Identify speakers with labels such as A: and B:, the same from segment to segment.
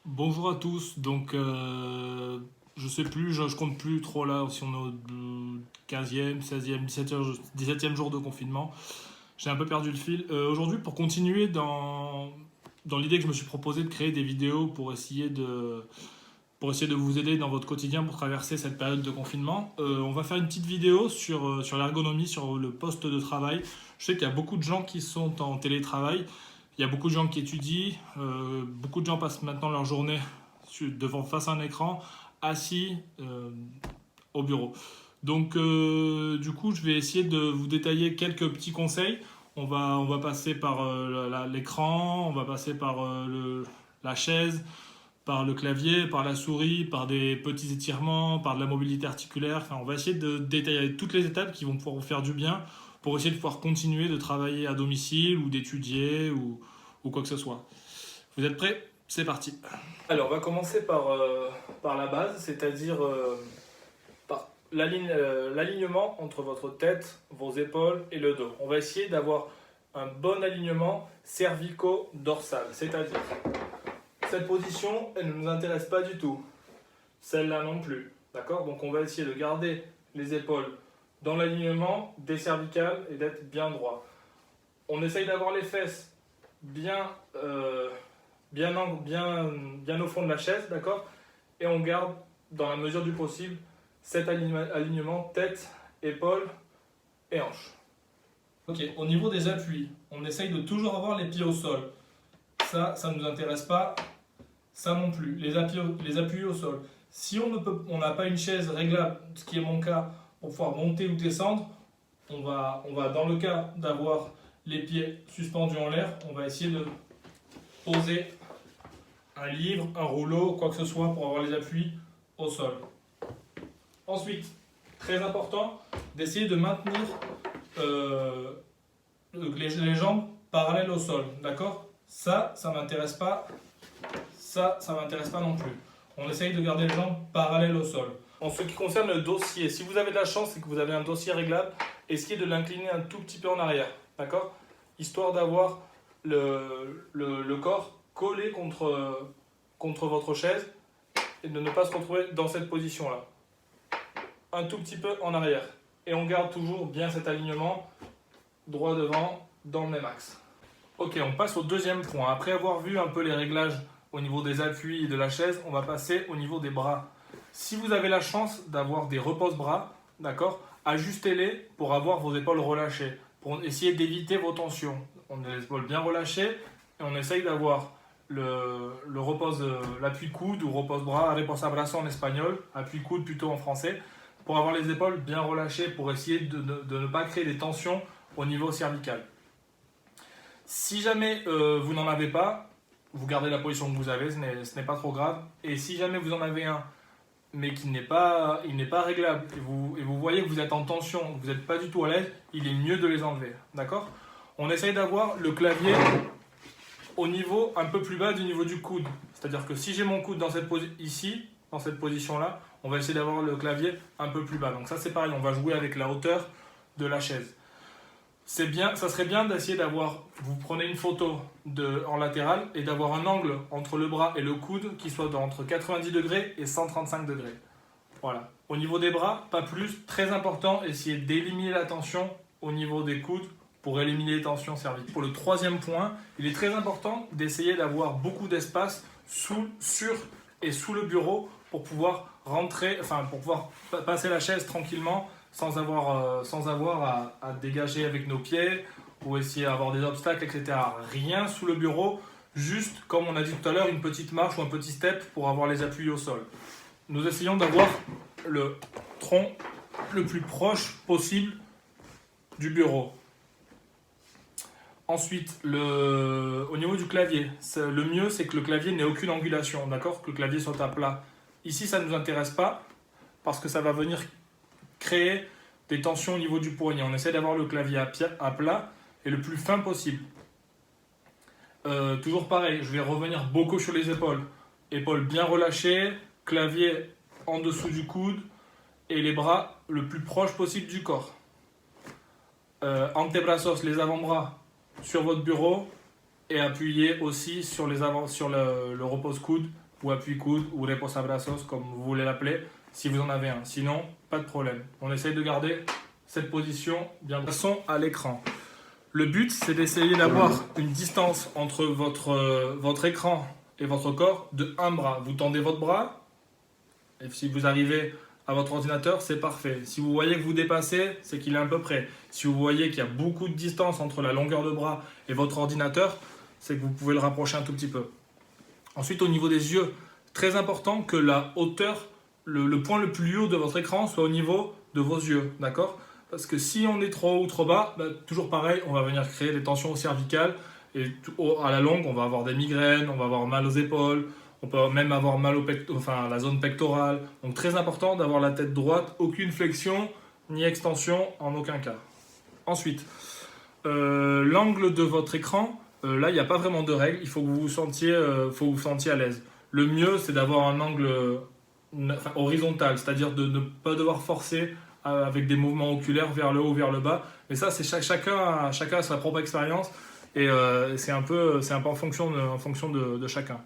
A: Bonjour à tous. Je sais plus, je compte plus trop là si on est au 15e, 16e, 17e jour de confinement. J'ai un peu perdu le fil. Aujourd'hui, pour continuer dans l'idée que je me suis proposé de créer des vidéos pour essayer de vous aider dans votre quotidien pour traverser cette période de confinement, on va faire une petite vidéo sur l'ergonomie, sur le poste de travail. Je sais qu'il y a beaucoup de gens qui sont en télétravail. Il y a beaucoup de gens qui étudient, beaucoup de gens passent maintenant leur journée devant face à un écran, assis au bureau. Du coup, je vais essayer de vous détailler quelques petits conseils. On va passer par l'écran, on va passer par la chaise, par le clavier, par la souris, par des petits étirements, par de la mobilité articulaire. Enfin, on va essayer de détailler toutes les étapes qui vont pouvoir vous faire du bien pour essayer de pouvoir continuer de travailler à domicile ou d'étudier ou quoi que ce soit. Vous êtes prêts? C'est parti. Alors, on va commencer par la base, c'est-à-dire par l'alignement entre votre tête, vos épaules et le dos. On va essayer d'avoir un bon alignement cervico-dorsal, c'est-à-dire cette position, elle ne nous intéresse pas du tout. Celle-là non plus. D'accord? Donc on va essayer de garder les épaules dans l'alignement des cervicales et d'être bien droit. On essaye d'avoir les fesses bien au fond de la chaise, d'accord? Et on garde, dans la mesure du possible, cet alignement tête, épaules et hanches. Ok, au niveau des appuis, on essaye de toujours avoir les pieds au sol. Ça ne nous intéresse pas. Ça non plus. Les appuis au sol. Si on n'a pas une chaise réglable, ce qui est mon cas, pour pouvoir monter ou descendre, on va dans le cas d'avoir les pieds suspendus en l'air, on va essayer de poser un livre, un rouleau, quoi que ce soit pour avoir les appuis au sol. Ensuite, très important, d'essayer de maintenir les jambes parallèles au sol. D'accord? Ça m'intéresse pas. Ça m'intéresse pas non plus. On essaye de garder les jambes parallèles au sol. En ce qui concerne le dossier, si vous avez de la chance et que vous avez un dossier réglable, essayez de l'incliner un tout petit peu en arrière, d'accord? Histoire d'avoir le corps collé contre votre chaise et de ne pas se retrouver dans cette position-là. Un tout petit peu en arrière. Et on garde toujours bien cet alignement droit devant dans le même axe. Ok, on passe au deuxième point. Après avoir vu un peu les réglages au niveau des appuis et de la chaise, on va passer au niveau des bras. Si vous avez la chance d'avoir des repose-bras, d'accord, ajustez-les pour avoir vos épaules relâchées, pour essayer d'éviter vos tensions. On a les épaules bien relâchées et on essaye d'avoir l'appui coude ou repose-bras, reposabrazo en espagnol, appui coude plutôt en français, pour avoir les épaules bien relâchées, pour essayer de ne pas créer des tensions au niveau cervical. Si jamais vous n'en avez pas, vous gardez la position que vous avez, ce n'est pas trop grave. Et si jamais vous en avez un, mais il n'est pas réglable, et vous voyez que vous êtes en tension, que vous n'êtes pas du tout à l'aise, il est mieux de les enlever. D'accord? On essaye d'avoir le clavier au niveau un peu plus bas du niveau du coude. C'est-à-dire que si j'ai mon coude dans cette position-là, on va essayer d'avoir le clavier un peu plus bas. Donc ça c'est pareil, on va jouer avec la hauteur de la chaise. C'est bien, ça serait bien d'essayer d'avoir, vous prenez une photo en latéral et d'avoir un angle entre le bras et le coude qui soit entre 90 degrés et 135 degrés. Voilà. Au niveau des bras, pas plus, très important, essayez d'éliminer la tension au niveau des coudes pour éliminer les tensions cervicales. Pour le troisième point, il est très important d'essayer d'avoir beaucoup d'espace sur et sous le bureau pour pouvoir pour pouvoir passer la chaise tranquillement sans avoir à dégager avec nos pieds ou essayer d'avoir des obstacles, etc. Rien sous le bureau, juste, comme on a dit tout à l'heure, une petite marche ou un petit step pour avoir les appuis au sol. Nous essayons d'avoir le tronc le plus proche possible du bureau. Ensuite, au niveau du clavier, le mieux c'est que le clavier n'ait aucune angulation, d'accord? Que le clavier soit à plat. Ici, ça ne nous intéresse pas parce que ça va venir créer des tensions au niveau du poignet. On essaie d'avoir le clavier à plat et le plus fin possible. Toujours pareil, je vais revenir beaucoup sur les épaules. Épaules bien relâchées, clavier en dessous du coude et les bras le plus proche possible du corps. Antebrazos, les avant-bras sur votre bureau et appuyez aussi sur le repose-coude ou appui-coude ou reposabrazos, comme vous voulez l'appeler, si vous en avez un. Sinon, pas de problème. On essaye de garder cette position bien. Passons à l'écran. Le but, c'est d'essayer d'avoir une distance entre votre écran et votre corps de un bras. Vous tendez votre bras, et si vous arrivez à votre ordinateur, c'est parfait. Si vous voyez que vous dépassez, c'est qu'il est à peu près. Si vous voyez qu'il y a beaucoup de distance entre la longueur de bras et votre ordinateur, c'est que vous pouvez le rapprocher un tout petit peu. Ensuite, au niveau des yeux, très important que la hauteur, le point le plus haut de votre écran soit au niveau de vos yeux, d'accord? Parce que si on est trop haut ou trop bas, bah, toujours pareil, on va venir créer des tensions cervicales et à la longue, on va avoir des migraines, on va avoir mal aux épaules, on peut même avoir mal à la zone pectorale. Donc très important d'avoir la tête droite, aucune flexion ni extension en aucun cas. Ensuite, l'angle de votre écran, là il n'y a pas vraiment de règle, il faut que vous vous sentiez à l'aise. Le mieux c'est d'avoir un angle horizontal, c'est-à-dire de ne pas devoir forcer avec des mouvements oculaires vers le haut ou vers le bas. Mais ça, c'est chacun a sa propre expérience et c'est un peu en fonction de chacun.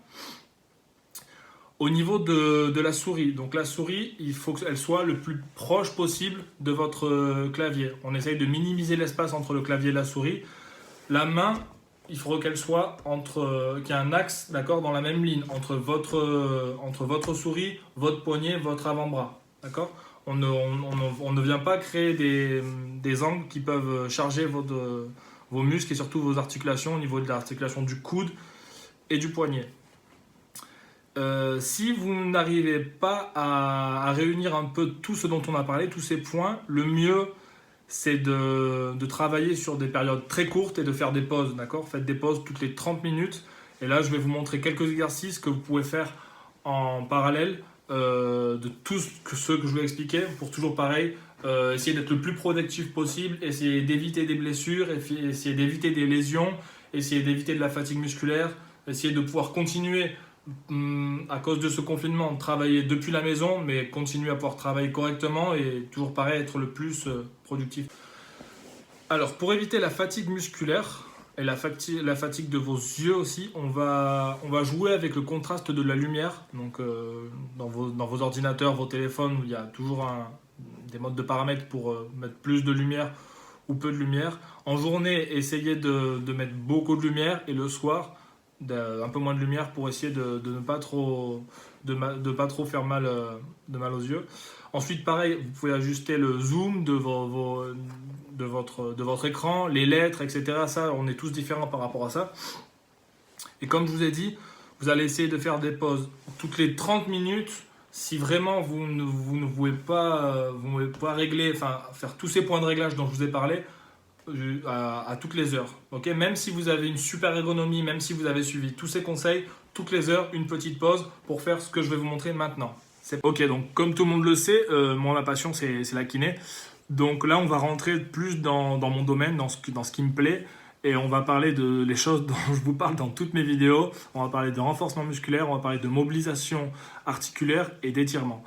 A: Au niveau de la souris, donc la souris, il faut qu'elle soit le plus proche possible de votre clavier. On essaye de minimiser l'espace entre le clavier et la souris. La main, il faudrait qu'elle soit qu'il y ait un axe, d'accord, dans la même ligne entre votre souris, votre poignet, votre avant-bras, d'accord. On ne vient pas créer des angles qui peuvent charger vos muscles et surtout vos articulations au niveau de l'articulation du coude et du poignet. Si vous n'arrivez pas à réunir un peu tout ce dont on a parlé, tous ces points, le mieux c'est de travailler sur des périodes très courtes et de faire des pauses, d'accord? Faites des pauses toutes les 30 minutes. Et là, je vais vous montrer quelques exercices que vous pouvez faire en parallèle de tous ceux que je vais expliquer pour toujours pareil, essayer d'être le plus productif possible, essayer d'éviter des blessures, essayer d'éviter des lésions, essayer d'éviter de la fatigue musculaire, essayer de pouvoir continuer à cause de ce confinement, travailler depuis la maison, mais continuer à pouvoir travailler correctement et toujours pareil, être le plus productif. Alors, pour éviter la fatigue musculaire et la fatigue de vos yeux aussi, on va jouer avec le contraste de la lumière. Donc, dans vos ordinateurs, vos téléphones, il y a toujours des modes de paramètres pour mettre plus de lumière ou peu de lumière. En journée, essayez de mettre beaucoup de lumière et le soir, un peu moins de lumière pour essayer de ne pas trop faire mal aux yeux. Ensuite, pareil, vous pouvez ajuster le zoom de votre écran, les lettres, etc. Ça, on est tous différents par rapport à ça. Et comme je vous ai dit, vous allez essayer de faire des pauses toutes les 30 minutes. Si vraiment vous ne pouvez pas régler, faire tous ces points de réglage dont je vous ai parlé, à toutes les heures. Okay, même si vous avez une super ergonomie, même si vous avez suivi tous ces conseils, toutes les heures, une petite pause pour faire ce que je vais vous montrer maintenant. Ok, donc comme tout le monde le sait, moi ma passion c'est la kiné. Donc là on va rentrer plus dans mon domaine, dans ce qui me plaît. Et on va parler les choses dont je vous parle dans toutes mes vidéos. On va parler de renforcement musculaire, on va parler de mobilisation articulaire et d'étirement.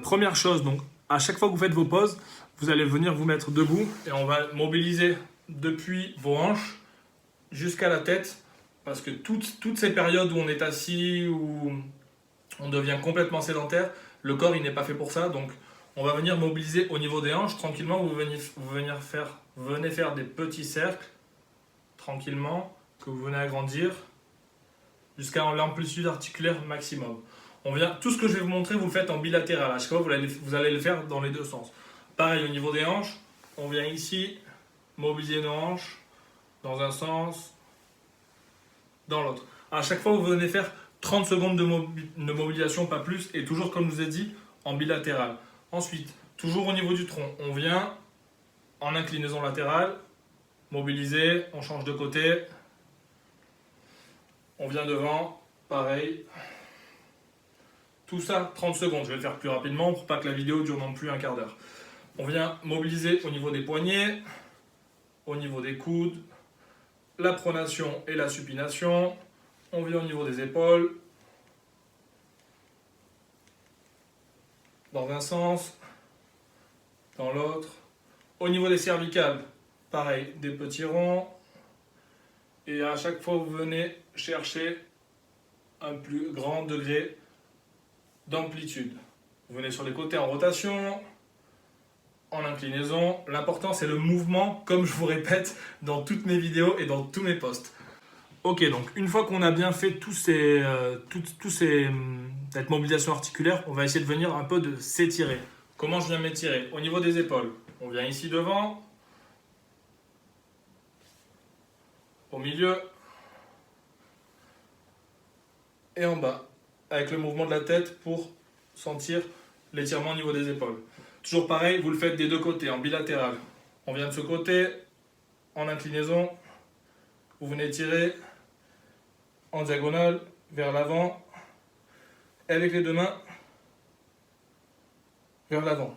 A: Première chose, donc à chaque fois que vous faites vos pauses, vous allez venir vous mettre debout et on va mobiliser depuis vos hanches jusqu'à la tête parce que toutes ces périodes où on est assis, où on devient complètement sédentaire, le corps il n'est pas fait pour ça. Donc on va venir mobiliser au niveau des hanches tranquillement. Vous venez faire des petits cercles tranquillement que vous venez agrandir jusqu'à l'amplitude articulaire maximum. Tout ce que je vais vous montrer, vous le faites en bilatéral. À chaque fois, vous allez le faire dans les deux sens. Pareil au niveau des hanches, on vient ici mobiliser nos hanches dans un sens, dans l'autre. À chaque fois, vous venez faire 30 secondes de mobilisation, pas plus, et toujours comme je vous ai dit, en bilatéral. Ensuite, toujours au niveau du tronc, on vient en inclinaison latérale, mobiliser, on change de côté, on vient devant, pareil. Tout ça, 30 secondes. Je vais le faire plus rapidement pour pas que la vidéo dure non plus un quart d'heure. On vient mobiliser au niveau des poignets, au niveau des coudes, la pronation et la supination. On vient au niveau des épaules, dans un sens, dans l'autre. Au niveau des cervicales, pareil, des petits ronds. Et à chaque fois, vous venez chercher un plus grand degré d'amplitude. Vous venez sur les côtés en rotation, en inclinaison. L'important, c'est le mouvement, comme je vous répète dans toutes mes vidéos et dans tous mes posts. Ok, donc une fois qu'on a bien fait cette mobilisation articulaire, on va essayer de venir un peu de s'étirer. Comment je viens m'étirer? Au niveau des épaules, on vient ici devant, au milieu et en bas, avec le mouvement de la tête pour sentir l'étirement au niveau des épaules. Toujours pareil, vous le faites des deux côtés, en bilatéral. On vient de ce côté, en inclinaison, vous venez tirer en diagonale, vers l'avant, et avec les deux mains, vers l'avant.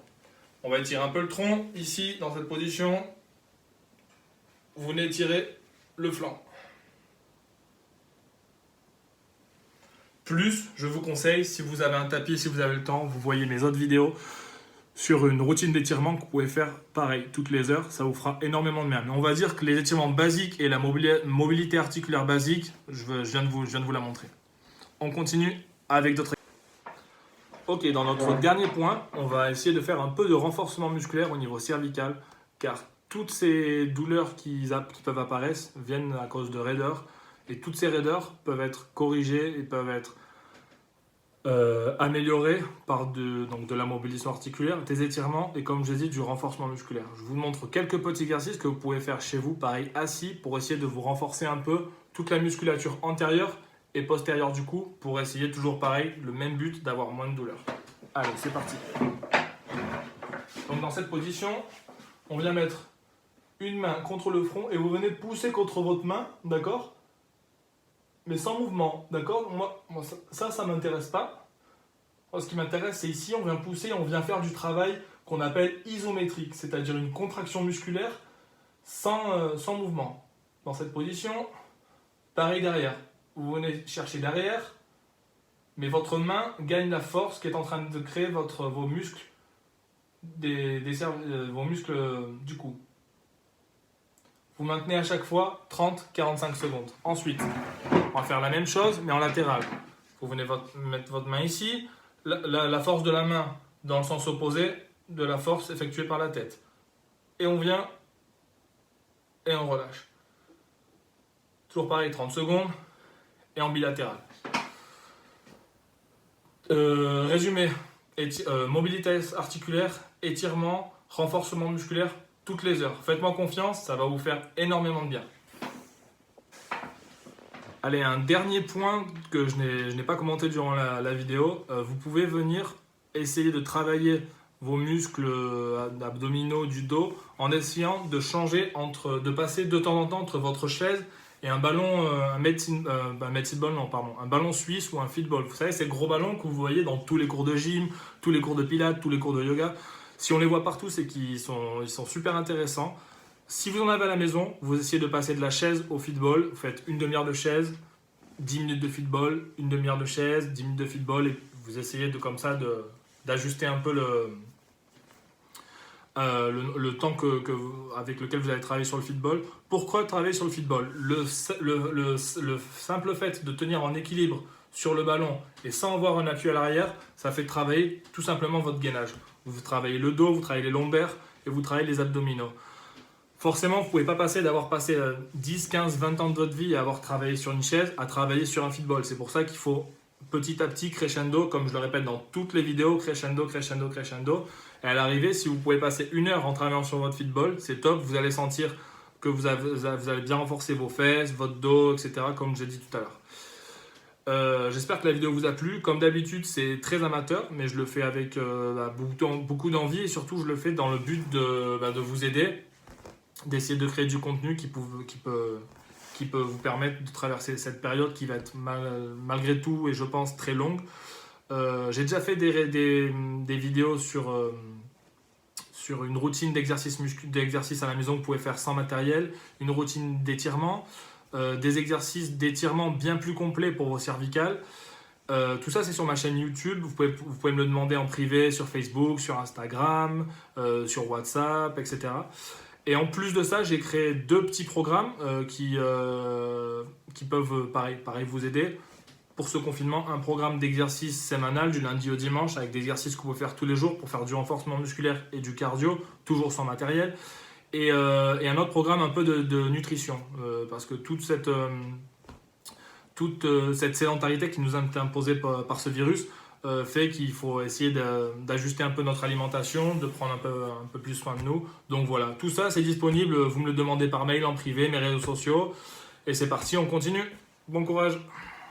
A: On va étirer un peu le tronc, ici, dans cette position, vous venez étirer le flanc. Plus, je vous conseille, si vous avez un tapis, si vous avez le temps, vous voyez mes autres vidéos sur une routine d'étirement que vous pouvez faire pareil, toutes les heures, ça vous fera énormément de bien. Mais on va dire que les étirements basiques et la mobilité articulaire basique, je viens de vous la montrer. On continue avec d'autres. Ok, dans notre dernier point, on va essayer de faire un peu de renforcement musculaire au niveau cervical, car toutes ces douleurs qui peuvent apparaître viennent à cause de raideurs, et toutes ces raideurs peuvent être corrigées et peuvent être améliorées par de la mobilisation articulaire, des étirements et comme je l'ai dit, du renforcement musculaire. Je vous montre quelques petits exercices que vous pouvez faire chez vous, pareil assis, pour essayer de vous renforcer un peu toute la musculature antérieure et postérieure du cou, pour essayer toujours pareil, le même but d'avoir moins de douleur. Allez, c'est parti. Donc dans cette position, on vient mettre une main contre le front et vous venez pousser contre votre main, d'accord? Mais sans mouvement, d'accord? Moi, ça m'intéresse pas. Moi, ce qui m'intéresse, c'est ici, on vient pousser, on vient faire du travail qu'on appelle isométrique, c'est-à-dire une contraction musculaire sans mouvement. Dans cette position, pareil derrière. Vous venez chercher derrière, mais votre main gagne la force qui est en train de créer vos muscles, vos muscles du cou. Vous maintenez à chaque fois 30-45 secondes. Ensuite, on va faire la même chose, mais en latéral. Vous venez mettre votre main ici, la force de la main dans le sens opposé de la force effectuée par la tête. Et on vient et on relâche. Toujours pareil, 30 secondes et en bilatéral. Résumé, mobilité articulaire, étirement, renforcement musculaire, toutes les heures. Faites-moi confiance, ça va vous faire énormément de bien. Allez, un dernier point que je n'ai pas commenté durant la vidéo. Vous pouvez venir essayer de travailler vos muscles abdominaux du dos en essayant de changer, de passer de temps en temps entre votre chaise et un ballon, un ballon suisse ou un fitball. Vous savez, ces gros ballons que vous voyez dans tous les cours de gym, tous les cours de pilates, tous les cours de yoga. Si on les voit partout, c'est qu'ils sont super intéressants. Si vous en avez à la maison, vous essayez de passer de la chaise au fitball. Vous faites une demi-heure de chaise, 10 minutes de fitball, une demi-heure de chaise, 10 minutes de fitball. Et vous essayez d'ajuster un peu le temps avec lequel vous allez travailler sur le fitball. Pourquoi travailler sur le fitball? Le simple fait de tenir en équilibre sur le ballon et sans avoir un appui à l'arrière, ça fait travailler tout simplement votre gainage. Vous travaillez le dos, vous travaillez les lombaires et vous travaillez les abdominaux. Forcément, vous ne pouvez pas passer d'avoir passé 10, 15, 20 ans de votre vie à avoir travaillé sur une chaise à travailler sur un fitball. C'est pour ça qu'il faut petit à petit, crescendo, comme je le répète dans toutes les vidéos, crescendo, crescendo, crescendo. Et à l'arrivée, si vous pouvez passer 1 heure en travaillant sur votre fitball, c'est top. Vous allez sentir que vous allez bien renforcer vos fesses, votre dos, etc. comme j'ai dit tout à l'heure. J'espère que la vidéo vous a plu. Comme d'habitude, c'est très amateur, mais je le fais avec beaucoup d'envie et surtout, je le fais dans le but de vous aider, d'essayer de créer du contenu qui peut vous permettre de traverser cette période qui va être malgré tout, et je pense, très longue. J'ai déjà fait des vidéos sur une routine d'exercice à la maison que vous pouvez faire sans matériel, une routine d'étirement, des exercices d'étirement bien plus complets pour vos cervicales. Tout ça, c'est sur ma chaîne YouTube. Vous pouvez me le demander en privé sur Facebook, sur Instagram, sur WhatsApp, etc. Et en plus de ça, j'ai créé 2 petits programmes qui peuvent pareil vous aider. pour ce confinement un programme d'exercice sémanal du lundi au dimanche avec des exercices que vous pouvez faire tous les jours pour faire du renforcement musculaire et du cardio, toujours sans matériel. Et un autre programme un peu de nutrition, parce que toute cette sédentarité qui nous a été imposée par ce virus fait qu'il faut essayer d'ajuster un peu notre alimentation, de prendre un peu plus soin de nous. Donc voilà, tout ça c'est disponible, vous me le demandez par mail en privé, mes réseaux sociaux. Et c'est parti, on continue. Bon courage.